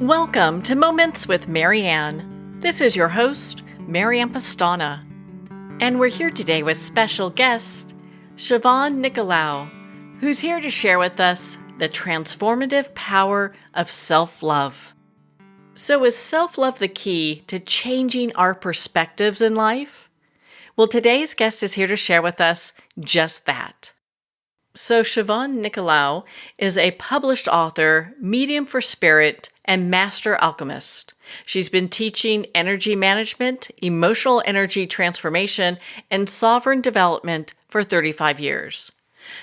Welcome to Moments with Marianne. This is your host, Marianne Pastana. And we're here today with special guest, Siobhan Nicolaou, who's here to share with us the transformative power of self-love. So is self-love the key to changing our perspectives in life? Well, today's guest is here to share with us just that. So Siobhan Nicolaou is a published author, medium for spirit, and master alchemist. She's been teaching energy management, emotional energy transformation, and sovereign development for 35 years.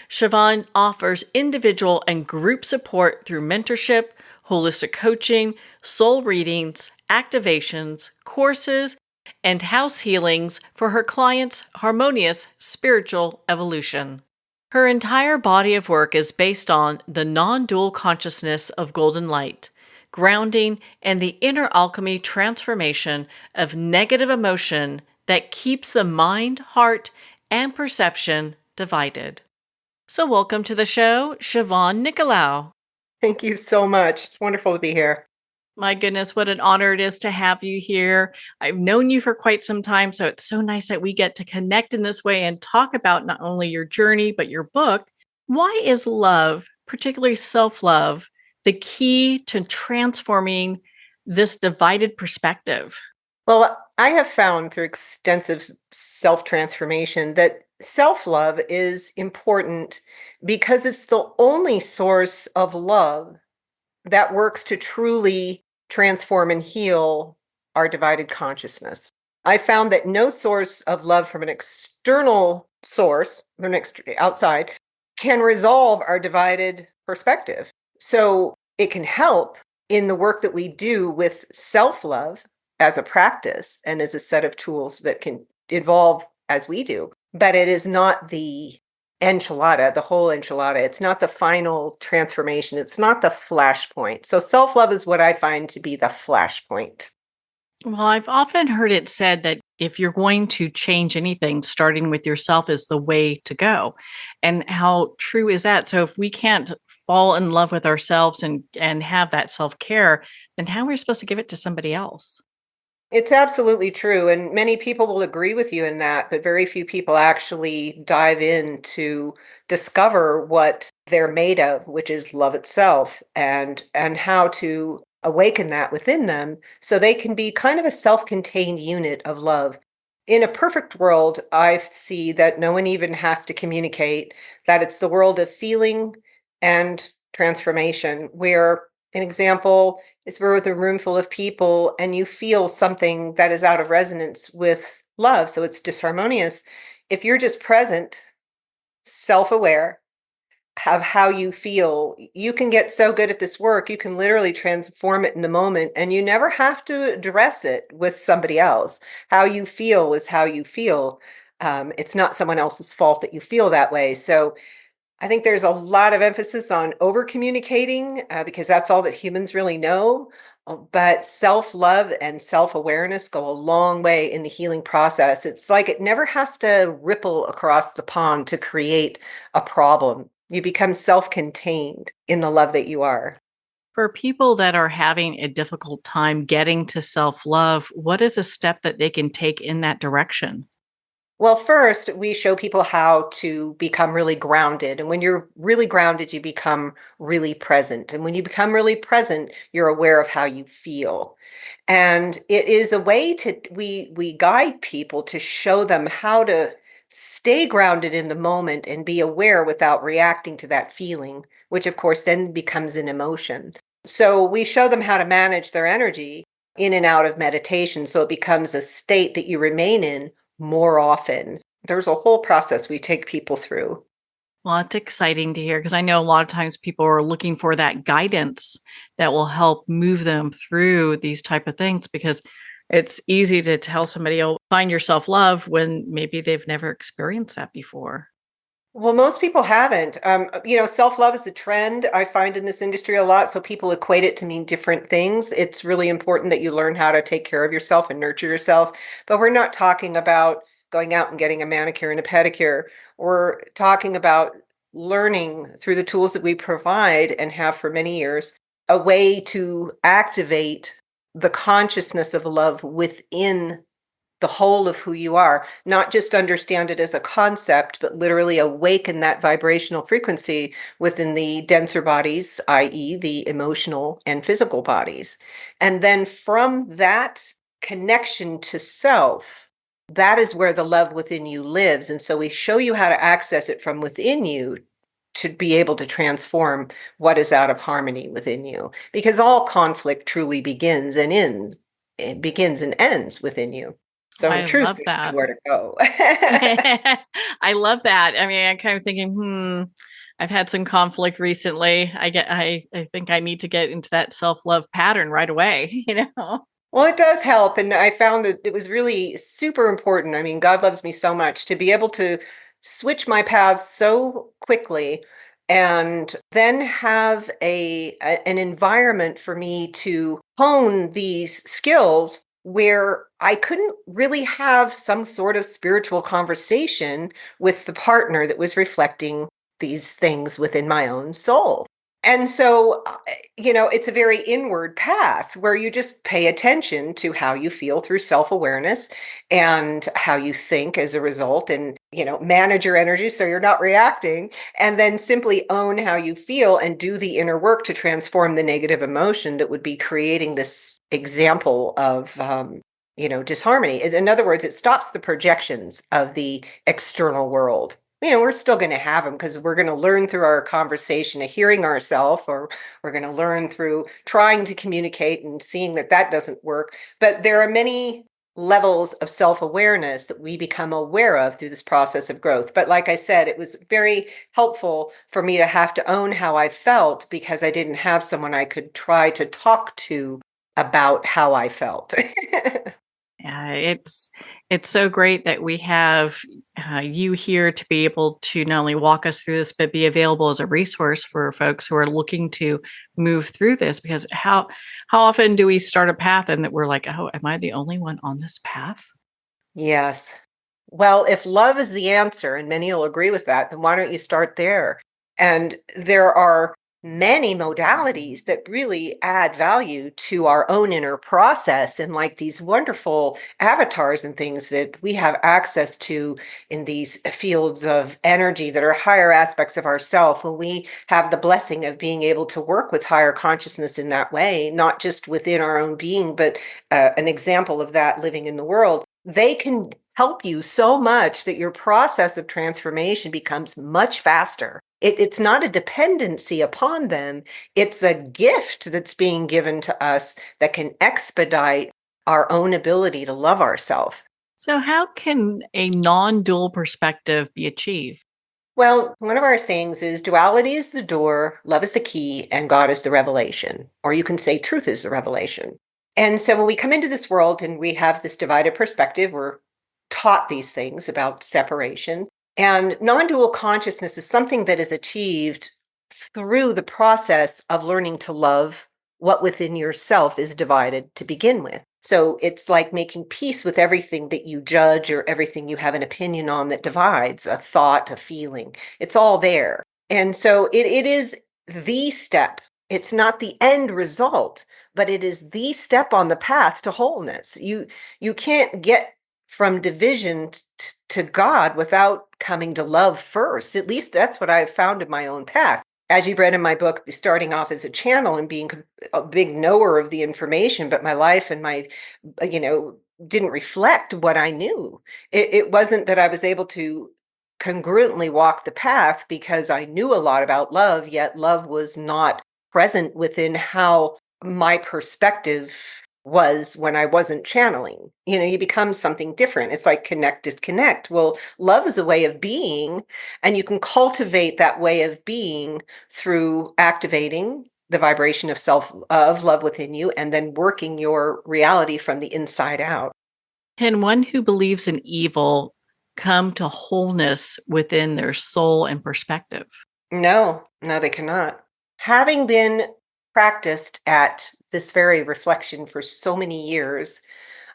Siobhan offers individual and group support through mentorship, holistic coaching, soul readings, activations, courses, and house healings for her clients' harmonious spiritual evolution. Her entire body of work is based on the non-dual consciousness of golden light, grounding, and the inner alchemy transformation of negative emotion that keeps the mind, heart, and perception divided. So welcome to the show, Siobhan Nicolaou. Thank you so much. It's wonderful to be here. My goodness, what an honor it is to have you here. I've known you for quite some time, so it's so nice that we get to connect in this way and talk about not only your journey, but your book. Why is love, particularly self-love, the key to transforming this divided perspective? Well, I have found through extensive self-transformation that self-love is important because it's the only source of love that works to truly transform and heal our divided consciousness. I found that no source of love from an external source, outside, can resolve our divided perspective. So it can help in the work that we do with self-love as a practice and as a set of tools that can evolve as we do. But it is not the enchilada, the whole enchilada. It's not the final transformation. It's not the flashpoint. So self-love is what I find to be the flashpoint. Well, I've often heard it said that if you're going to change anything, starting with yourself is the way to go. And how true is that? So if we can't fall in love with ourselves and have that self-care, then how are we supposed to give it to somebody else? It's absolutely true. And many people will agree with you in that, but very few people actually dive in to discover what they're made of, which is love itself, and how to awaken that within them so they can be kind of a self-contained unit of love. In a perfect world, I see that no one even has to communicate, that it's the world of feeling and transformation, where an example is we're with a room full of people and you feel something that is out of resonance with love, so it's disharmonious. If you're just present, self-aware of how you feel, you can get so good at this work, you can literally transform it in the moment, and you never have to address it with somebody else. How you feel is how you feel. It's not someone else's fault that you feel that way. So I think there's a lot of emphasis on over communicating because that's all that humans really know. But self-love and self-awareness go a long way in the healing process. It's like it never has to ripple across the pond to create a problem. You become self-contained in the love that you are. For people that are having a difficult time getting to self-love, what is a step that they can take in that direction? Well, first, we show people how to become really grounded. And when you're really grounded, you become really present. And when you become really present, you're aware of how you feel. And it is a way to we guide people to show them how to stay grounded in the moment and be aware without reacting to that feeling, which of course then becomes an emotion. So we show them how to manage their energy in and out of meditation so it becomes a state that you remain in more often. There's a whole process we take people through. Well, it's exciting to hear because I know a lot of times people are looking for that guidance that will help move them through these type of things because it's easy to tell somebody, oh, find your self-love when maybe they've never experienced that before. Well, most people haven't. Self-love is a trend I find in this industry a lot. So people equate it to mean different things. It's really important that you learn how to take care of yourself and nurture yourself. But we're not talking about going out and getting a manicure and a pedicure. We're talking about learning through the tools that we provide and have for many years a way to activate the consciousness of love within the whole of who you are, not just understand it as a concept, but literally awaken that vibrational frequency within the denser bodies, i.e., the emotional and physical bodies. And then from that connection to self, that is where the love within you lives. And so we show you how to access it from within you to be able to transform what is out of harmony within you. Because all conflict truly begins and ends. It begins and ends within you. So I truth love is that. nowhere to go. I love that. I mean, I'm kind of thinking, I've had some conflict recently. I think I need to get into that self-love pattern right away, you know? Well, it does help. And I found that it was really super important. I mean, God loves me so much to be able to switch my paths so quickly and then have an environment for me to hone these skills where I couldn't really have some sort of spiritual conversation with the partner that was reflecting these things within my own soul. And so, it's a very inward path where you just pay attention to how you feel through self awareness and how you think as a result, and, manage your energy so you're not reacting, and then simply own how you feel and do the inner work to transform the negative emotion that would be creating this example of, disharmony. In other words, it stops the projections of the external world. We're still going to have them because we're going to learn through our conversation of hearing ourselves, or we're going to learn through trying to communicate and seeing that that doesn't work. But there are many levels of self-awareness that we become aware of through this process of growth. But like I said, it was very helpful for me to have to own how I felt because I didn't have someone I could try to talk to about how I felt. Yeah, it's so great that we have you here to be able to not only walk us through this, but be available as a resource for folks who are looking to move through this. Because how often do we start a path and that we're like, oh, am I the only one on this path? Yes. Well, if love is the answer, and many will agree with that, then why don't you start there? And there are many modalities that really add value to our own inner process, and like these wonderful avatars and things that we have access to in these fields of energy that are higher aspects of ourself. When we have the blessing of being able to work with higher consciousness in that way, not just within our own being, but an example of that living in the world, they can help you so much that your process of transformation becomes much faster. It's not a dependency upon them, it's a gift that's being given to us that can expedite our own ability to love ourselves. So, how can a non dual perspective be achieved? Well, one of our sayings is duality is the door, love is the key, and God is the revelation. Or you can say truth is the revelation. And so when we come into this world and we have this divided perspective, we're taught these things about separation. And non dual consciousness is something that is achieved through the process of learning to love what within yourself is divided to begin with. So it's like making peace with everything that you judge or everything you have an opinion on that divides a thought, a feeling. It's all there. And so it is the step. It's not the end result, but it is the step on the path to wholeness. You can't get from division to God without coming to love first. At least that's what I've found in my own path. As you read in my book, starting off as a channel and being a big knower of the information, but my life and my, you know, didn't reflect what I knew. It wasn't that I was able to congruently walk the path because I knew a lot about love, yet love was not present within how my perspective was when I wasn't channeling. You become something different. It's like connect, disconnect. Well, love is a way of being, and you can cultivate that way of being through activating the vibration of love within you and then working your reality from the inside out. Can one who believes in evil come to wholeness within their soul and perspective? No, no, they cannot. Having been practiced at this very reflection for so many years,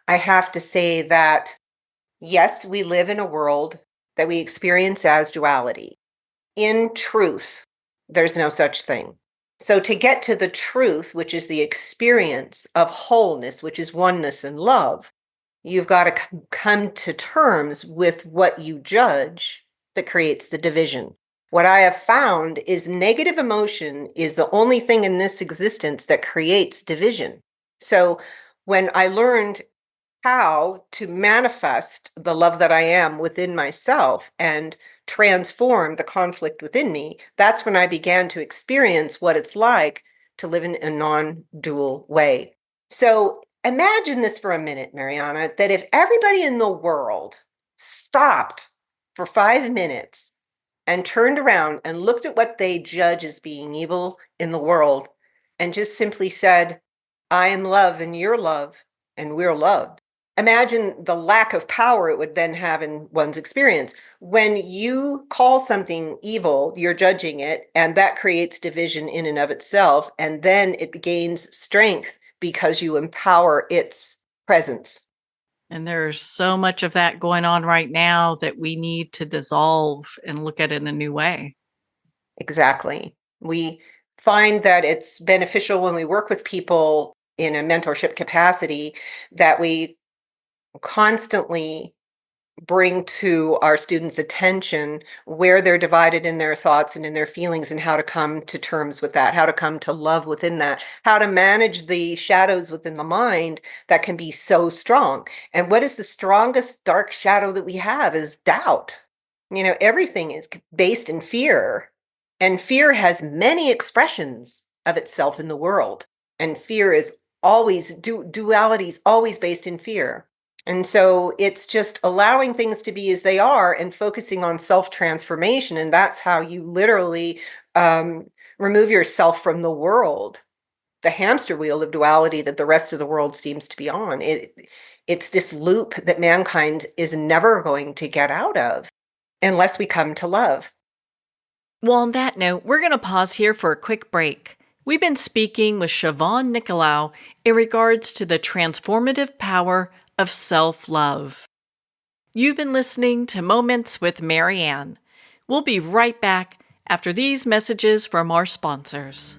I have to say that yes, we live in a world that we experience as duality. In truth, there's no such thing. So to get to the truth, which is the experience of wholeness, which is oneness and love, you've got to come to terms with what you judge that creates the division. What I have found is negative emotion is the only thing in this existence that creates division. So when I learned how to manifest the love that I am within myself and transform the conflict within me, that's when I began to experience what it's like to live in a non-dual way. So imagine this for a minute, Mariana, that if everybody in the world stopped for 5 minutes and turned around and looked at what they judge as being evil in the world and just simply said, I am love and you're love and we're loved. Imagine the lack of power it would then have in one's experience. When you call something evil, you're judging it, and that creates division in and of itself. And then it gains strength because you empower its presence. And there's so much of that going on right now that we need to dissolve and look at it in a new way. Exactly. We find that it's beneficial when we work with people in a mentorship capacity that we constantly bring to our students' attention where they're divided in their thoughts and in their feelings and how to come to terms with that, how to come to love within that, how to manage the shadows within the mind that can be so strong. And what is the strongest dark shadow that we have is doubt. Everything is based in fear, and fear has many expressions of itself in the world. And fear is always, duality is always based in fear. And so it's just allowing things to be as they are and focusing on self-transformation. And that's how you literally remove yourself from the world, the hamster wheel of duality that the rest of the world seems to be on. It's this loop that mankind is never going to get out of unless we come to love. Well, on that note, we're going to pause here for a quick break. We've been speaking with Siobhan Nicolaou in regards to the transformative power of self-love. You've been listening to Moments with Marianne. We'll be right back after these messages from our sponsors.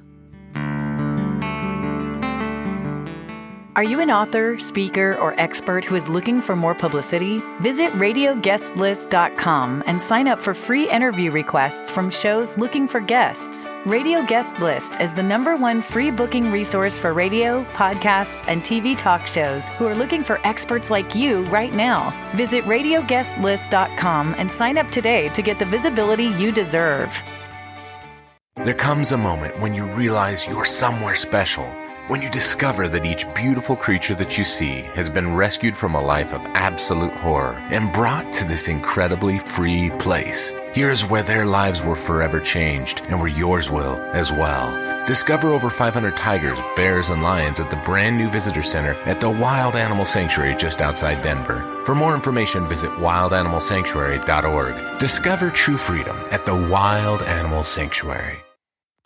Are you an author, speaker, or expert who is looking for more publicity? Visit radioguestlist.com and sign up for free interview requests from shows looking for guests. Radio Guest List is the #1 free booking resource for radio, podcasts, and TV talk shows who are looking for experts like you right now. Visit radioguestlist.com and sign up today to get the visibility you deserve. There comes a moment when you realize you're somewhere special. When you discover that each beautiful creature that you see has been rescued from a life of absolute horror and brought to this incredibly free place. Here's where their lives were forever changed and where yours will as well. Discover over 500 tigers, bears, and lions at the brand new visitor center at the Wild Animal Sanctuary just outside Denver. For more information, visit wildanimalsanctuary.org. Discover true freedom at the Wild Animal Sanctuary.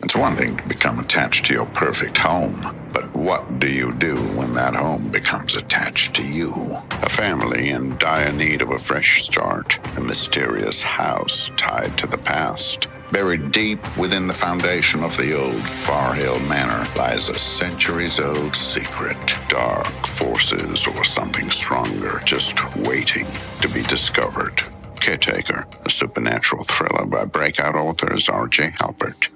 It's one thing to become attached to your perfect home, but what do you do when that home becomes attached to you? A family in dire need of a fresh start, a mysterious house tied to the past. Buried deep within the foundation of the old Far Hill Manor lies a centuries-old secret. Dark forces or something stronger just waiting to be discovered. Caretaker, a supernatural thriller by breakout authors R.J. Halpert.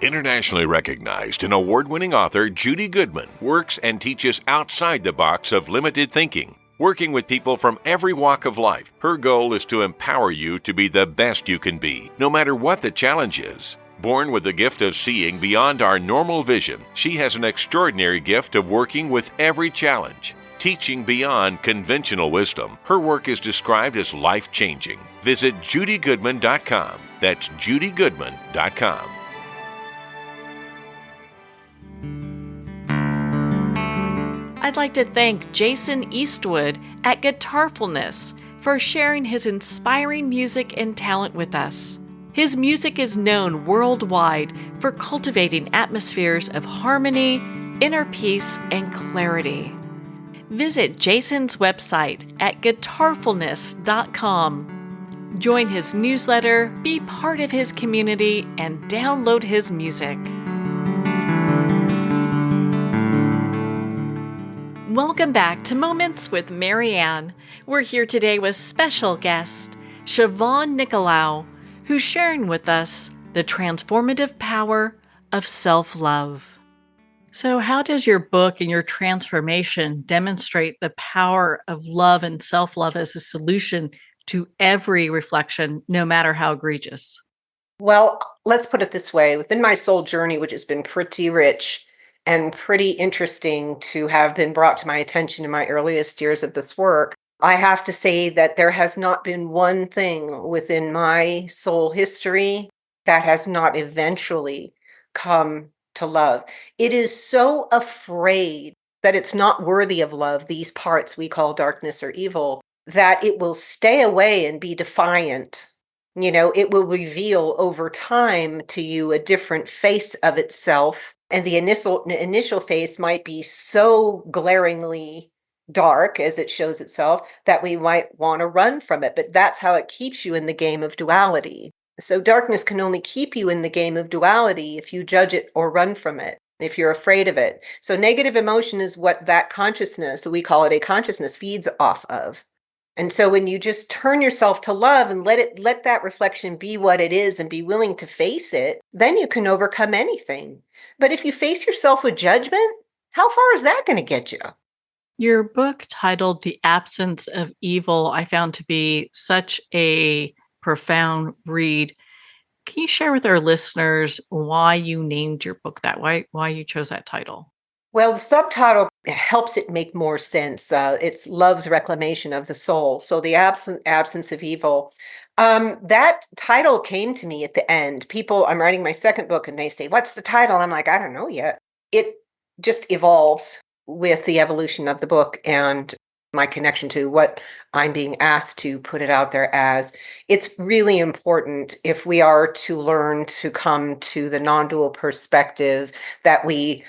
Internationally recognized and award-winning author Judy Goodman works and teaches outside the box of limited thinking. Working with people from every walk of life, her goal is to empower you to be the best you can be, no matter what the challenge is. Born with the gift of seeing beyond our normal vision, she has an extraordinary gift of working with every challenge. Teaching beyond conventional wisdom, her work is described as life-changing. Visit judygoodman.com. That's judygoodman.com. I'd like to thank Jason Eastwood at Guitarfulness for sharing his inspiring music and talent with us. His music is known worldwide for cultivating atmospheres of harmony, inner peace, and clarity. Visit Jason's website at guitarfulness.com. Join his newsletter, be part of his community, and download his music. Welcome back to Moments with Marianne. We're here today with special guest, Siobhan Nicolaou, who's sharing with us the transformative power of self-love. So how does your book and your transformation demonstrate the power of love and self-love as a solution to every reflection, no matter how egregious? Well, let's put it this way. Within my soul journey, which has been pretty rich and pretty interesting to have been brought to my attention in my earliest years of this work, I have to say that there has not been one thing within my soul history that has not eventually come to love. It is so afraid that it's not worthy of love, these parts we call darkness or evil, that it will stay away and be defiant. It will reveal over time to you a different face of itself. And the initial face might be so glaringly dark as it shows itself that we might want to run from it. But that's how it keeps you in the game of duality. So darkness can only keep you in the game of duality if you judge it or run from it, if you're afraid of it. So negative emotion is what that consciousness, we call it a consciousness, feeds off of. And so when you just turn yourself to love and let that reflection be what it is and be willing to face it, then you can overcome anything. But if you face yourself with judgment, how far is that going to get you? Your book titled The Absence of Evil, I found to be such a profound read. Can you share with our listeners why you named your book that? Why you chose that title? Well, the subtitle helps it make more sense. It's Love's Reclamation of the Soul. So the absence of evil. That title came to me at the end. I'm writing my second book and they say, what's the title? I'm like, I don't know yet. It just evolves with the evolution of the book and my connection to what I'm being asked to put it out there as. It's really important if we are to learn to come to the non-dual perspective that we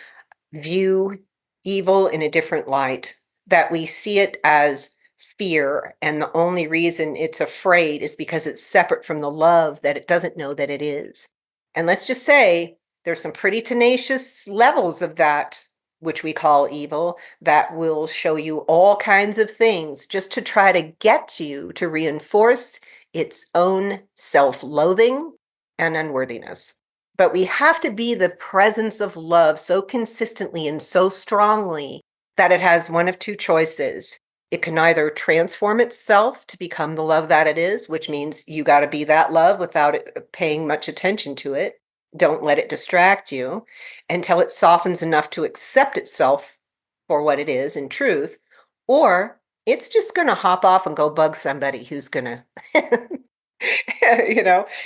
view evil in a different light, that we see it as fear. And the only reason it's afraid is because it's separate from the love that it doesn't know that it is. And let's just say there's some pretty tenacious levels of that, which we call evil, that will show you all kinds of things just to try to get you to reinforce its own self-loathing and unworthiness. But we have to be the presence of love so consistently and so strongly that it has one of two choices. It can either transform itself to become the love that it is, which means you got to be that love without it paying much attention to it. Don't let it distract you until it softens enough to accept itself for what it is in truth. Or it's just going to hop off and go bug somebody who's going to,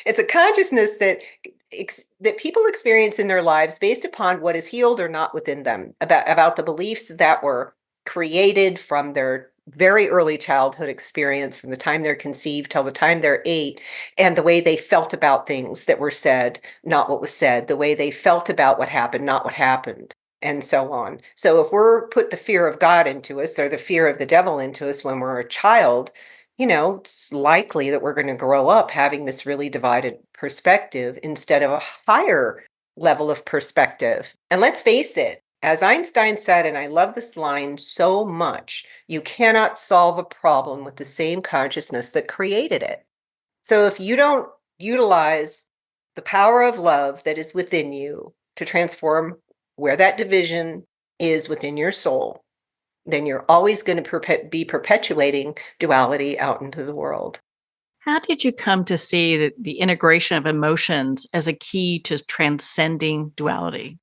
it's a consciousness that people experience in their lives based upon what is healed or not within them, about the beliefs that were created from their very early childhood experience, from the time they're conceived till the time they're 8, and the way they felt about things that were said, not what was said, the way they felt about what happened, not what happened, and so on. So if we're put the fear of God into us or the fear of the devil into us when we're a child, it's likely that we're going to grow up having this really divided perspective instead of a higher level of perspective. And let's face it, as Einstein said, and I love this line so much, you cannot solve a problem with the same consciousness that created it. So if you don't utilize the power of love that is within you to transform where that division is within your soul, then you're always going to be perpetuating duality out into the world. How did you come to see the integration of emotions as a key to transcending duality?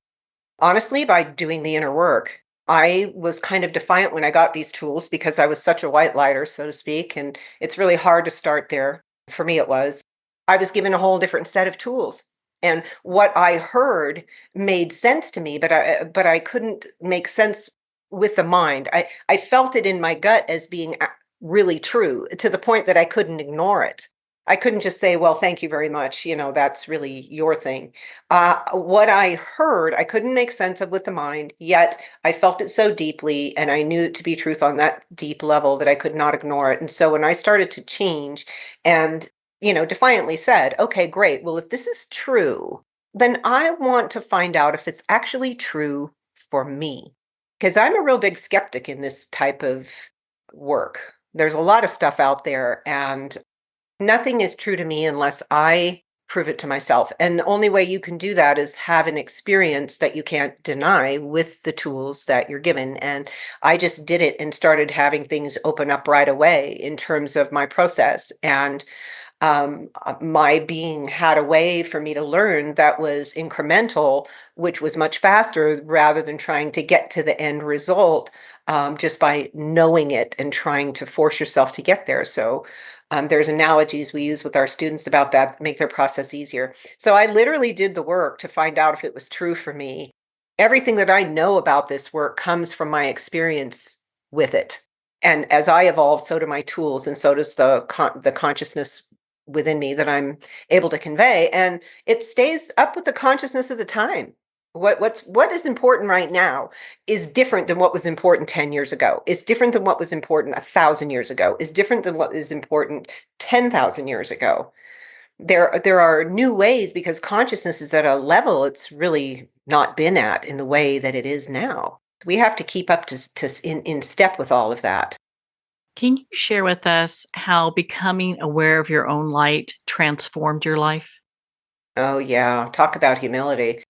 Honestly, by doing the inner work. I was kind of defiant when I got these tools because I was such a white lighter, so to speak, and it's really hard to start there. For me, it was. I was given a whole different set of tools. And what I heard made sense to me, but I couldn't make sense with the mind. I felt it in my gut as being really true to the point that I couldn't ignore it. I couldn't just say, well, thank you very much. That's really your thing. What I heard, I couldn't make sense of with the mind, yet I felt it so deeply and I knew it to be truth on that deep level that I could not ignore it. And so when I started to change and defiantly said, okay, great. Well, if this is true, then I want to find out if it's actually true for me. Because I'm a real big skeptic in this type of work. There's a lot of stuff out there, and nothing is true to me unless I prove it to myself. And the only way you can do that is have an experience that you can't deny with the tools that you're given. And I just did it and started having things open up right away in terms of my process. And my being had a way for me to learn that was incremental, which was much faster rather than trying to get to the end result just by knowing it and trying to force yourself to get there. So there's analogies we use with our students about that make their process easier. So I literally did the work to find out if it was true for me. Everything that I know about this work comes from my experience with it. And as I evolve, so do my tools, and so does the consciousness within me that I'm able to convey, and it stays up with the consciousness of the time. What is important right now is different than what was important 10 years ago. Is different than what was important 1,000 years ago. Is different than what is important 10,000 years ago. There are new ways because consciousness is at a level it's really not been at in the way that it is now. We have to keep up in step with all of that. Can you share with us how becoming aware of your own light transformed your life? Oh yeah, talk about humility.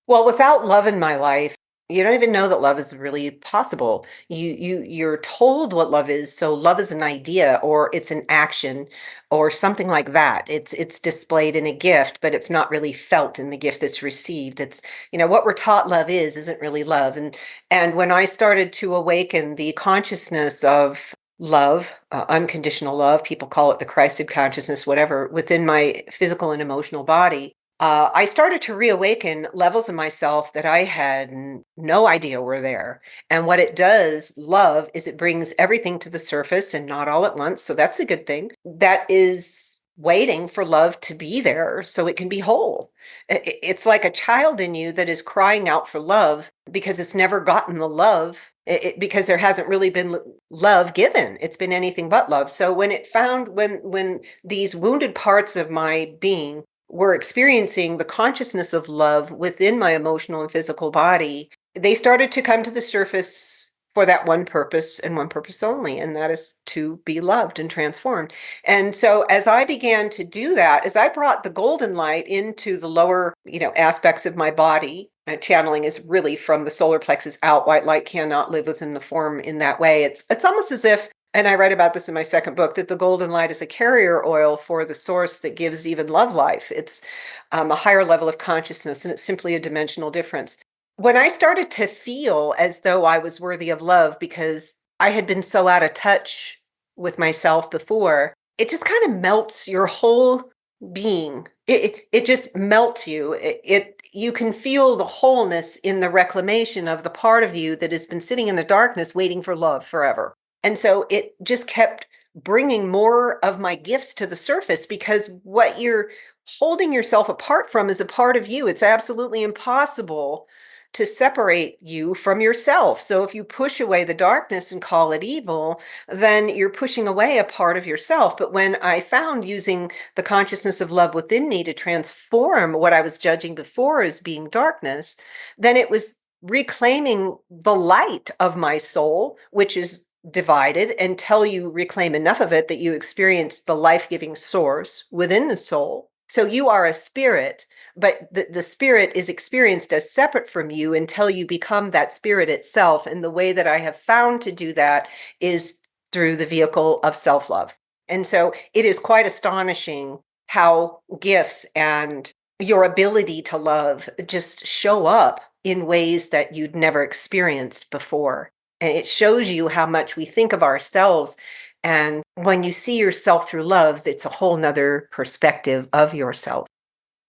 Well, without love in my life, you don't even know that love is really possible. You're told what love is, so love is an idea or it's an action or something like that. It's displayed in a gift, but it's not really felt in the gift that's received. It's, what we're taught love is isn't really love. And when I started to awaken the consciousness of love, unconditional love, people call it the Christed consciousness, whatever, within my physical and emotional body, I started to reawaken levels of myself that I had no idea were there. And what it does, love, is it brings everything to the surface and not all at once. So that's a good thing. That is waiting for love to be there so it can be whole. It's like a child in you that is crying out for love because it's never gotten the love. Because there hasn't really been love given. It's been anything but love. So when these wounded parts of my being were experiencing the consciousness of love within my emotional and physical body, they started to come to the surface for that one purpose and one purpose only, and that is to be loved and transformed. And so as I began to do that, as I brought the golden light into the lower, aspects of my body, channeling is really from the solar plexus out. White light cannot live within the form in that way. It's almost as if, and I write about this in my second book, that the golden light is a carrier oil for the source that gives even love life. It's a higher level of consciousness, and it's simply a dimensional difference. When I started to feel as though I was worthy of love because I had been so out of touch with myself before, it just kind of melts your whole being. It just melts you. You can feel the wholeness in the reclamation of the part of you that has been sitting in the darkness waiting for love forever. And so it just kept bringing more of my gifts to the surface because what you're holding yourself apart from is a part of you. It's absolutely impossible to separate you from yourself. So if you push away the darkness and call it evil, then you're pushing away a part of yourself. But when I found using the consciousness of love within me to transform what I was judging before as being darkness, then it was reclaiming the light of my soul, which is divided, until you reclaim enough of it that you experience the life-giving source within the soul. So you are a spirit, but the spirit is experienced as separate from you until you become that spirit itself. And the way that I have found to do that is through the vehicle of self-love. And so it is quite astonishing how gifts and your ability to love just show up in ways that you'd never experienced before. And it shows you how much we think of ourselves. And when you see yourself through love, it's a whole nother perspective of yourself.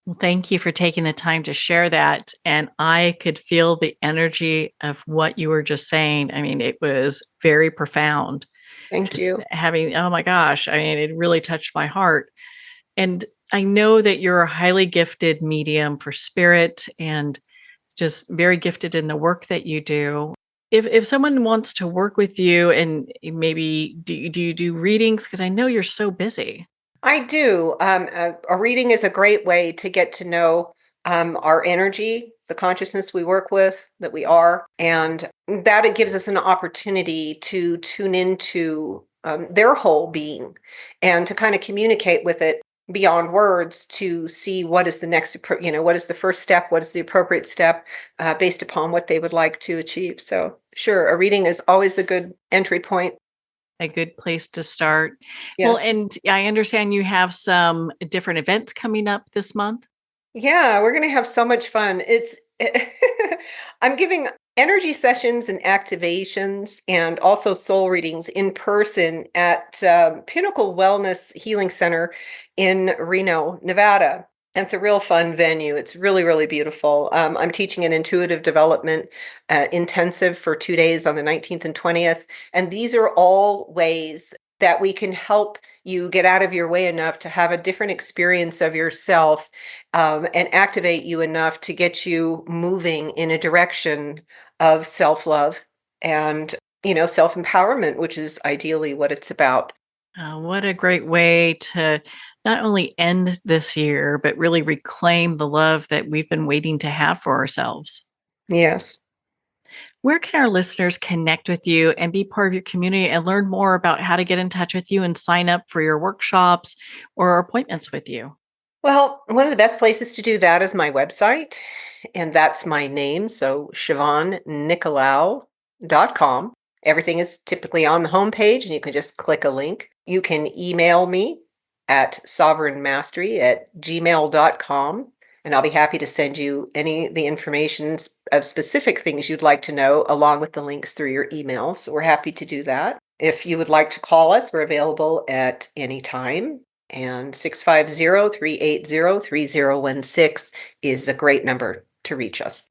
Well, thank you for taking the time to share that. And I could feel the energy of what you were just saying. I mean, it was very profound. Thank Just you. having, oh my gosh, I mean, it really touched my heart. And I know that you're a highly gifted medium for spirit and just very gifted in the work that you do. If someone wants to work with you and maybe do you do readings? Because I know you're so busy. I do. A reading is a great way to get to know our energy, the consciousness we work with, that we are, and that it gives us an opportunity to tune into their whole being and to kind of communicate with it beyond words to see what is the next, what is the first step, what is the appropriate step based upon what they would like to achieve. So, sure, a reading is always a good entry point. A good place to start. Well, Yes. and I understand you have some different events coming up this month. Yeah, we're going to have so much fun. I'm giving energy sessions and activations and also soul readings in person at Pinnacle Wellness Healing Center in Reno, Nevada. It's a real fun venue. It's really, really beautiful. I'm teaching an intuitive development intensive for 2 days on the 19th and 20th. And these are all ways that we can help you get out of your way enough to have a different experience of yourself and activate you enough to get you moving in a direction of self-love and, self-empowerment, which is ideally what it's about. What a great way to not only end this year, but really reclaim the love that we've been waiting to have for ourselves. Yes. Where can our listeners connect with you and be part of your community and learn more about how to get in touch with you and sign up for your workshops or appointments with you? Well, one of the best places to do that is my website, and that's my name. So SiobhanNicolaou.com. Everything is typically on the homepage, and you can just click a link. You can email me at sovereignmastery@gmail.com, and I'll be happy to send you the information of specific things you'd like to know, along with the links through your email. So we're happy to do that. If you would like to call us, we're available at any time. And 650-380-3016 is a great number to reach us.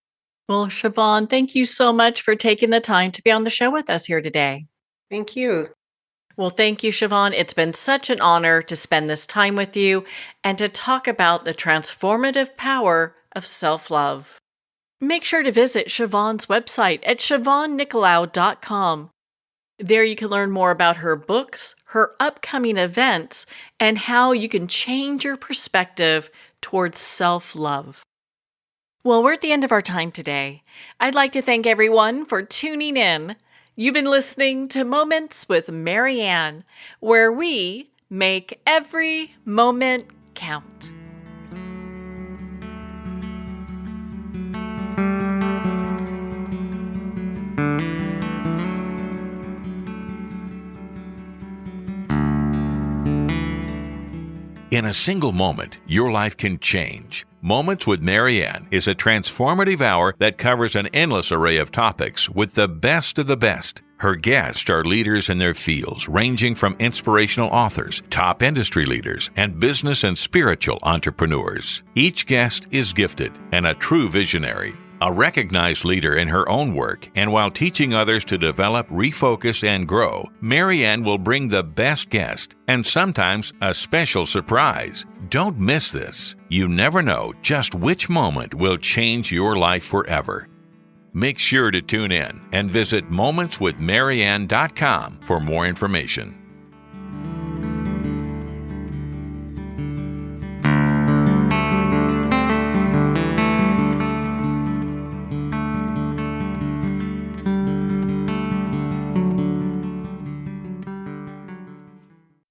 Well, Siobhan, thank you so much for taking the time to be on the show with us here today. Thank you. Well, thank you, Siobhan. It's been such an honor to spend this time with you and to talk about the transformative power of self-love. Make sure to visit Siobhan's website at SiobhanNicolaou.com. There you can learn more about her books, her upcoming events, and how you can change your perspective towards self-love. Well, we're at the end of our time today. I'd like to thank everyone for tuning in. You've been listening to Moments with Marianne, where we make every moment count. In a single moment, your life can change. Moments with Marianne is a transformative hour that covers an endless array of topics with the best of the best. Her guests are leaders in their fields, ranging from inspirational authors, top industry leaders, and business and spiritual entrepreneurs. Each guest is gifted and a true visionary, a recognized leader in her own work, and while teaching others to develop, refocus, and grow, Marianne will bring the best guest and sometimes a special surprise. Don't miss this. You never know just which moment will change your life forever. Make sure to tune in and visit momentswithmarianne.com for more information.